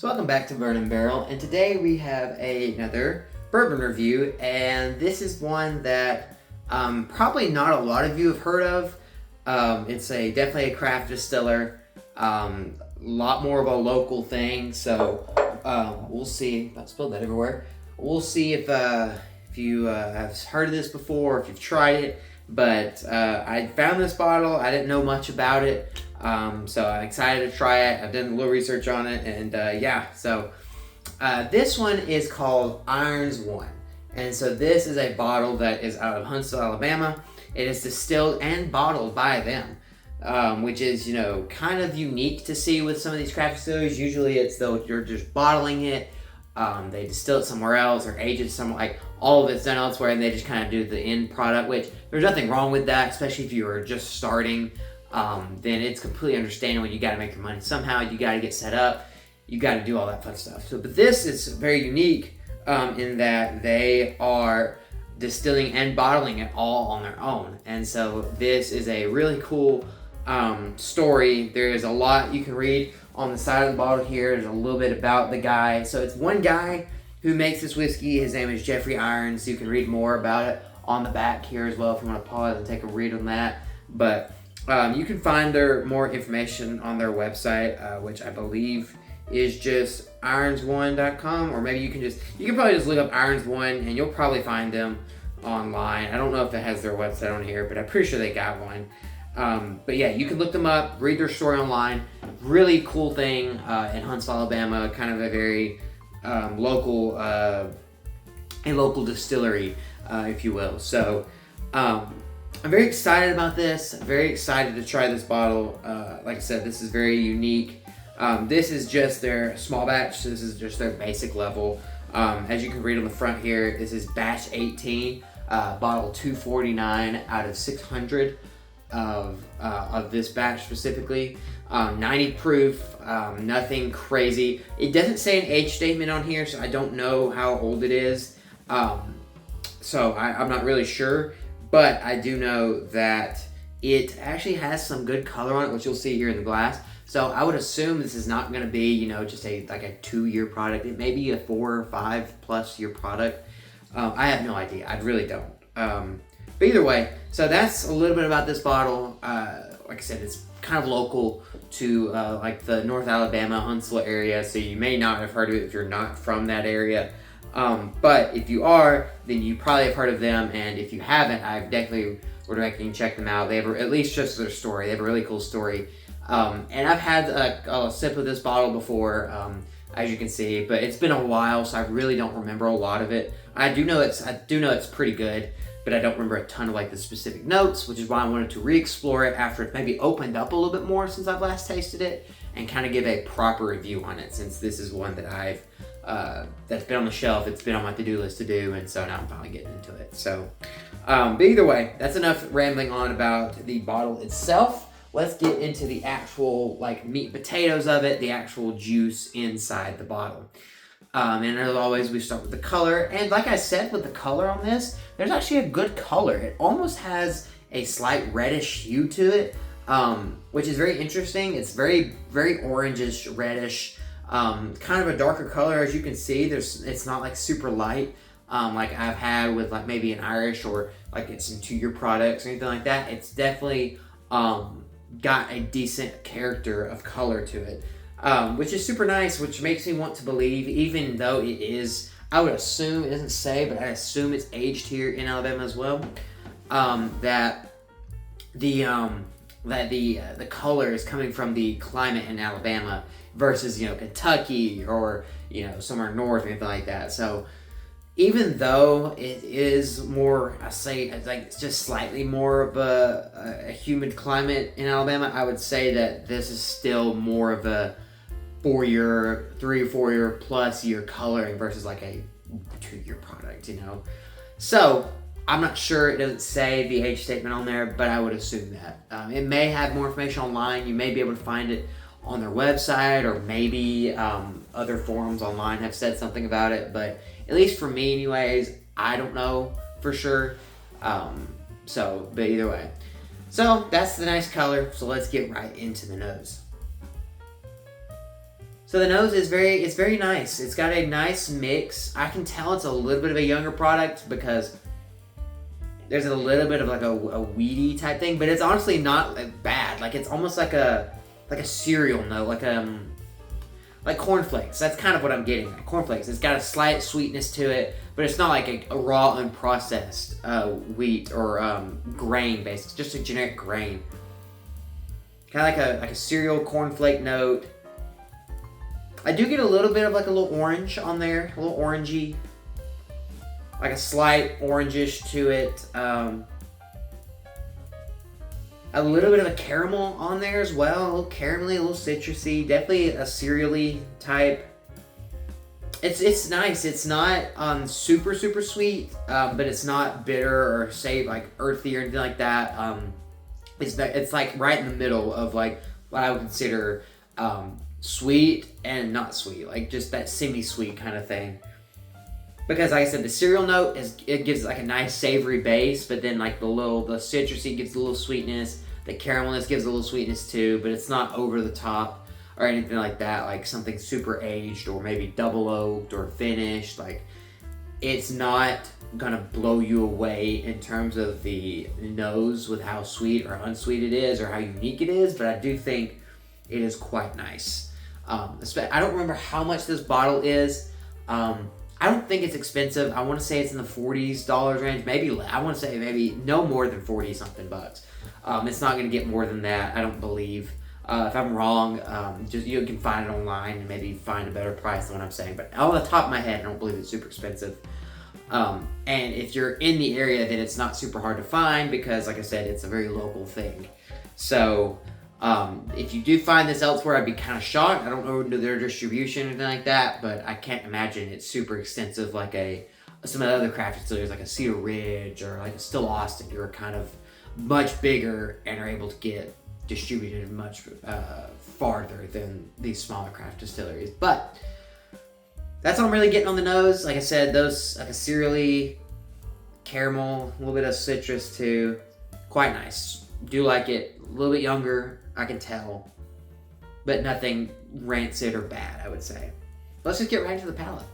So welcome back to Burn and Barrel, and today we have another bourbon review, and this is one that probably not a lot of you have heard of. It's definitely a craft distiller, lot more of a local thing. So we'll see. I spilled that everywhere. We'll see if you have heard of this before, if you've tried it. But I found this bottle. I didn't know much about it. So I'm excited to try it. I've done a little research on it, and so this one is called Irons One. And so this is a bottle that is out of Huntsville, Alabama. It is distilled and bottled by them, which is, kind of unique to see with some of these craft distilleries. Usually it's though you're just bottling it, they distill it somewhere else or age it somewhere, like all of it's done elsewhere, and they just kind of do the end product, which there's nothing wrong with that, especially if you are just starting. Then it's completely understandable. You got to make your money somehow. You got to get set up. You got to do all that fun stuff. So, but this is very unique in that they are distilling and bottling it all on their own. And so this is a really cool story. There is a lot you can read on the side of the bottle here. There's a little bit about the guy. So it's one guy who makes this whiskey. His name is Jeffrey Irons. You can read more about it on the back here as well if you want to pause and take a read on that. But you can find more information on their website, which I believe is just irons1.com, or maybe you can probably just look up Irons One and you'll probably find them online. I don't know if it has their website on here, but I'm pretty sure they got one. But yeah, you can look them up, read their story online. Really cool thing in Huntsville, Alabama, kind of a very local distillery, if you will. So I'm very excited about this. I'm very excited to try this bottle. Like I said, this is very unique. This is just their small batch, so this is just their basic level. As you can read on the front here, this is batch 18, bottle 249 out of 600 of this batch specifically. 90 proof, nothing crazy. It doesn't say an age statement on here, so I don't know how old it is. So I'm not really sure. But I do know that it actually has some good color on it, which you'll see here in the glass. So I would assume this is not going to be, just a 2-year product. It may be a 4 or 5+ year product. I have no idea. I really don't. But either way, so that's a little bit about this bottle. Like I said, it's kind of local to the North Alabama, Huntsville area. So you may not have heard of it if you're not from that area. But if you are, then you probably have heard of them, and if you haven't, I definitely would recommend you check them out. They have, at least just their story, they have a really cool story. And I've had a sip of this bottle before, as you can see, but it's been a while, so I really don't remember a lot of it. I do know it's pretty good, but I don't remember a ton of the specific notes, which is why I wanted to re-explore it after it maybe opened up a little bit more since I've last tasted it, and kind of give a proper review on it, since this is one that that's been on the shelf. It's been on my to-do list to do, and so now I'm finally getting into it. So, but either way, that's enough rambling on about the bottle itself. Let's get into the actual meat and potatoes of it, the actual juice inside the bottle. And as always, we start with the color. And like I said, with the color on this, there's actually a good color. It almost has a slight reddish hue to it, which is very interesting. It's very, very orangish, reddish. Kind of a darker color, as you can see. It's not super light, like I've had with maybe an Irish or it's some 2-year products or anything like that. It's definitely got a decent character of color to it, which is super nice, which makes me want to believe, even though it is, I would assume, it doesn't say, but I assume it's aged here in Alabama as well, that the color is coming from the climate in Alabama versus Kentucky or somewhere north or anything like that. So even though it is more, I say it's just slightly more of a humid climate in Alabama, I would say that this is still more of a 3 or 4 year plus year coloring versus a 2-year product. So I'm not sure. It doesn't say the age statement on there, but I would assume that. It may have more information online. You may be able to find it on their website, or maybe other forums online have said something about it. But at least for me anyways, I don't know for sure. But either way. So that's the nice color. So let's get right into the nose. So the nose is it's very nice. It's got a nice mix. I can tell it's a little bit of a younger product because there's a little bit of like a weedy type thing, but it's honestly not like bad. Like it's almost like a cereal note, like cornflakes. That's kind of what I'm getting at. Cornflakes. It's got a slight sweetness to it, but it's not like a raw unprocessed wheat or grain based. It's just a generic grain. Kind of like a cereal cornflake note. I do get a little bit of like a little orange on there, a little orangey, like a slight orangish to it. A little bit of a caramel on there as well, a little caramelly, a little citrusy, definitely a cereal-y type. It's nice. It's not super sweet, but it's not bitter or say like earthy or anything like that. It's like right in the middle of like what I would consider sweet and not sweet, like just that semi-sweet kind of thing. Because like I said, the cereal note it gives like a nice savory base, but then like the citrusy gives a little sweetness. The caramelness gives a little sweetness too, but it's not over the top or anything like that, like something super aged or maybe double oaked or finished. Like it's not gonna blow you away in terms of the nose with how sweet or unsweet it is or how unique it is, but I do think it is quite nice. I don't remember how much this bottle is. I don't think it's expensive. I want to say it's in the $40s range. Maybe I want to say maybe no more than 40 something bucks. It's not going to get more than that, I don't believe. If I'm wrong, just you can find it online and maybe find a better price than what I'm saying. But on the top of my head, I don't believe it's super expensive. And if you're in the area, then it's not super hard to find because, like I said, it's a very local thing. So if you do find this elsewhere, I'd be kind of shocked. I don't know their distribution or anything like that, but I can't imagine it's super extensive like some of the other craft distilleries like a Cedar Ridge or like a Still Austin, who are kind of much bigger and are able to get distributed much farther than these smaller craft distilleries. But that's all I'm really getting on the nose. Like I said, those like a cereal-y, caramel, a little bit of citrus too. Quite nice. Do like it. A little bit younger, I can tell, but nothing rancid or bad, I would say. Let's just get right into the palate.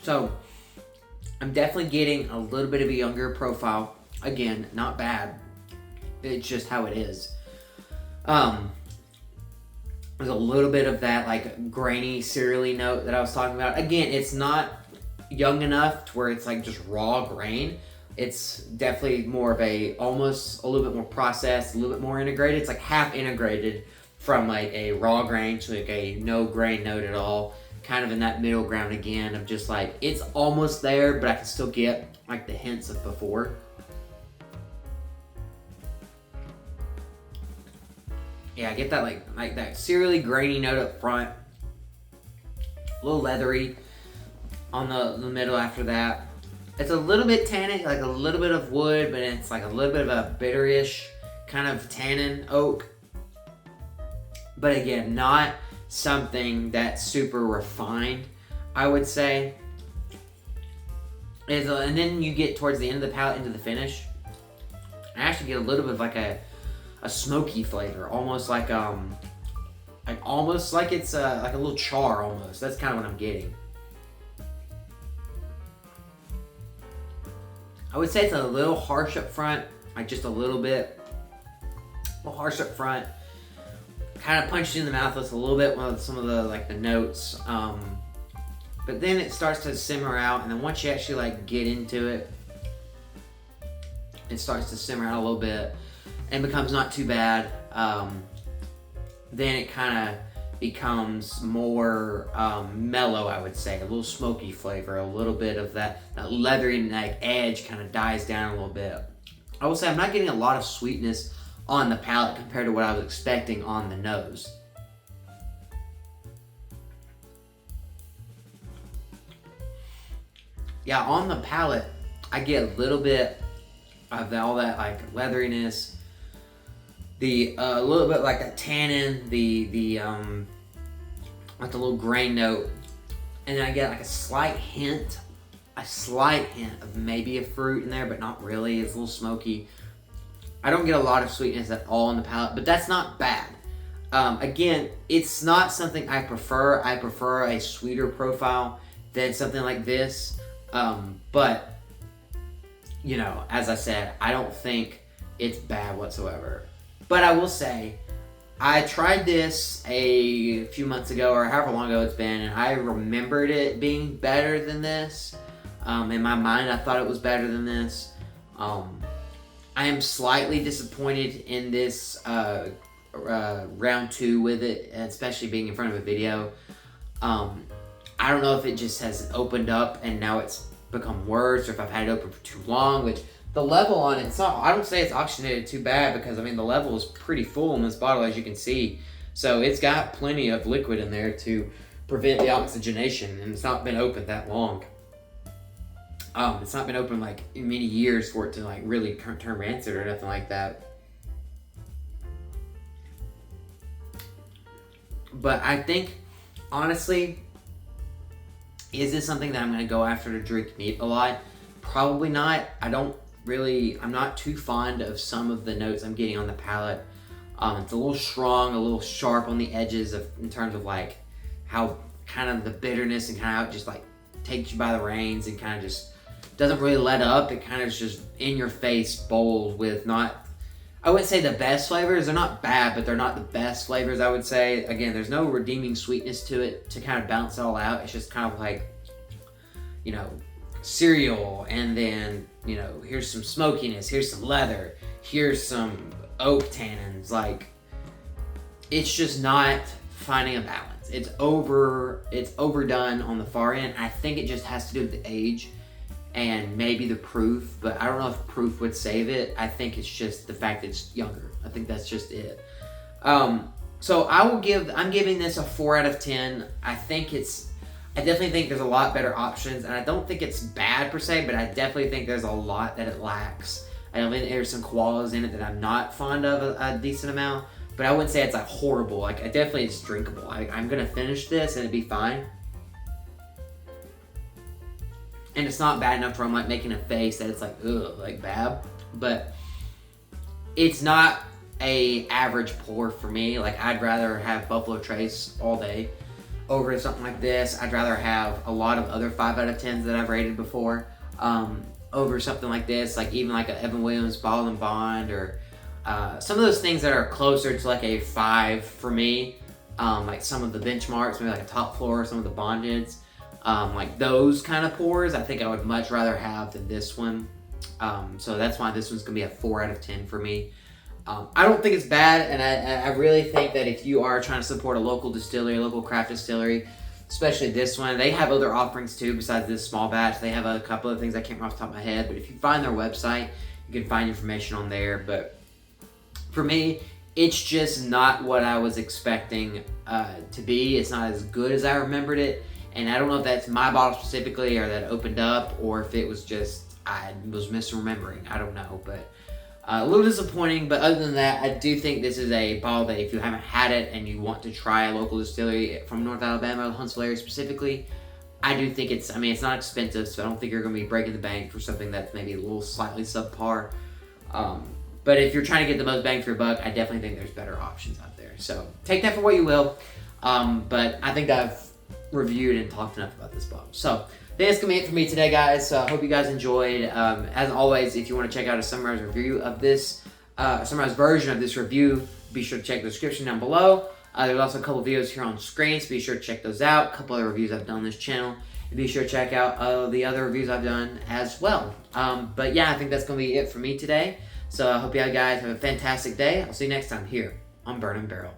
So, I'm definitely getting a little bit of a younger profile. Again, not bad. It's just how it is. There's a little bit of that like grainy cereal-y note that I was talking about. Again, it's not young enough to where it's like just raw grain. It's definitely more of almost a little bit more processed, a little bit more integrated. It's like half integrated from like a raw grain to like a no grain note at all. Kind of in that middle ground again of just like, it's almost there, but I can still get like the hints of before. Yeah, I get that like that cereally grainy note up front. A little leathery on the middle after that. It's a little bit tannic, like a little bit of wood, but it's like a little bit of a bitterish kind of tannin oak. But again, not something that's super refined, I would say. And then you get towards the end of the palate into the finish. I actually get a little bit of like a smoky flavor, almost like almost like it's like a little char almost. That's kind of what I'm getting. I would say it's a little harsh up front, like just a little bit. A little harsh up front. Kind of punches you in the mouth with a little bit with some of the notes. But then it starts to simmer out, and then once you actually like get into it, it starts to simmer out a little bit and becomes not too bad. Then it kind of becomes more mellow, I would say. A little smoky flavor, a little bit of that leathery like edge kind of dies down a little bit. I will say I'm not getting a lot of sweetness on the palate compared to what I was expecting on the nose. Yeah, on the palate, I get a little bit of all that like leatheriness, the a little bit like that tannin, the like the little grain note, and then I get like a slight hint of maybe a fruit in there, but not really. It's a little smoky. I don't get a lot of sweetness at all in the palate, but that's not bad. Again, it's not something I prefer. I prefer a sweeter profile than something like this. But, you know, as I said, I don't think it's bad whatsoever. But I will say, I tried this a few months ago, or however long ago it's been, and I remembered it being better than this. In my mind, I thought it was better than this. I am slightly disappointed in this round 2 with it, especially being in front of a video. I don't know if it just has opened up and now it's become worse, or if I've had it open for too long, which the level on it, I don't say it's oxygenated too bad, because I mean the level is pretty full in this bottle, as you can see. So it's got plenty of liquid in there to prevent the oxygenation, and it's not been open that long. It's not been open like in many years for it to like really turn rancid or nothing like that. But I think, honestly, is this something that I'm going to go after to drink neat a lot? Probably not. I'm not too fond of some of the notes I'm getting on the palate. It's a little strong, a little sharp on the edges in terms of like how kind of the bitterness and kind of how it just like takes you by the reins and kind of just doesn't really let up. It kind of is just in your face, bold with not, I wouldn't say the best flavors. They're not bad, but they're not the best flavors, I would say. Again, there's no redeeming sweetness to it to kind of balance it all out. It's just kind of like, you know, cereal, and then, you know, here's some smokiness, here's some leather, here's some oak tannins. Like, it's just not finding a balance. It's overdone on the far end. I think it just has to do with the age and maybe the proof, but I don't know if proof would save it. I think it's just the fact that it's younger. I think that's just it. So I'm giving this a 4 out of 10. I definitely think there's a lot better options, and I don't think it's bad per se, but I definitely think there's a lot that it lacks. I know there's some qualities in it that I'm not fond of a decent amount, but I wouldn't say it's like horrible. Like, it's drinkable. I'm gonna finish this and it'd be fine. And it's not bad enough where I'm like making a face that it's like, ugh, like bad. But it's not a average pour for me. Like, I'd rather have Buffalo Trace all day over something like this. I'd rather have a lot of other 5 out of 10s that I've rated before over something like this. Like even like an Evan Williams Bottle and Bond, or some of those things that are closer to like a 5 for me. Like some of the benchmarks, maybe like a Top Floor, some of the bondeds. Like those kind of pours, I think I would much rather have than this one. So that's why this one's gonna be a 4 out of 10 for me. I don't think it's bad, and I really think that if you are trying to support a local distillery, a local craft distillery, especially this one, they have other offerings too besides this small batch. They have a couple of things I can't remember off the top of my head, but if you find their website, you can find information on there. But for me, it's just not what I was expecting to be. It's not as good as I remembered it. And I don't know if that's my bottle specifically, or that it opened up, or if it was just, I was misremembering. I don't know, but a little disappointing. But other than that, I do think this is a bottle that if you haven't had it and you want to try a local distillery from North Alabama, the Huntsville area specifically, I do think it's not expensive, so I don't think you're going to be breaking the bank for something that's maybe a little slightly subpar. But if you're trying to get the most bang for your buck, I definitely think there's better options out there. So take that for what you will. But I think I've reviewed and talked enough about this bottle. So that's gonna be it for me today, guys. So I hope you guys enjoyed. As always, if you want to check out a summarized review of this, summarized version of this review, be sure to check the description down below. There's also a couple videos here on screen, so be sure to check those out. A couple other reviews I've done on this channel, and be sure to check out the other reviews I've done as well. But yeah, I think that's gonna be it for me today. So I hope you guys have a fantastic day. I'll see you next time here on Burn and Barrel.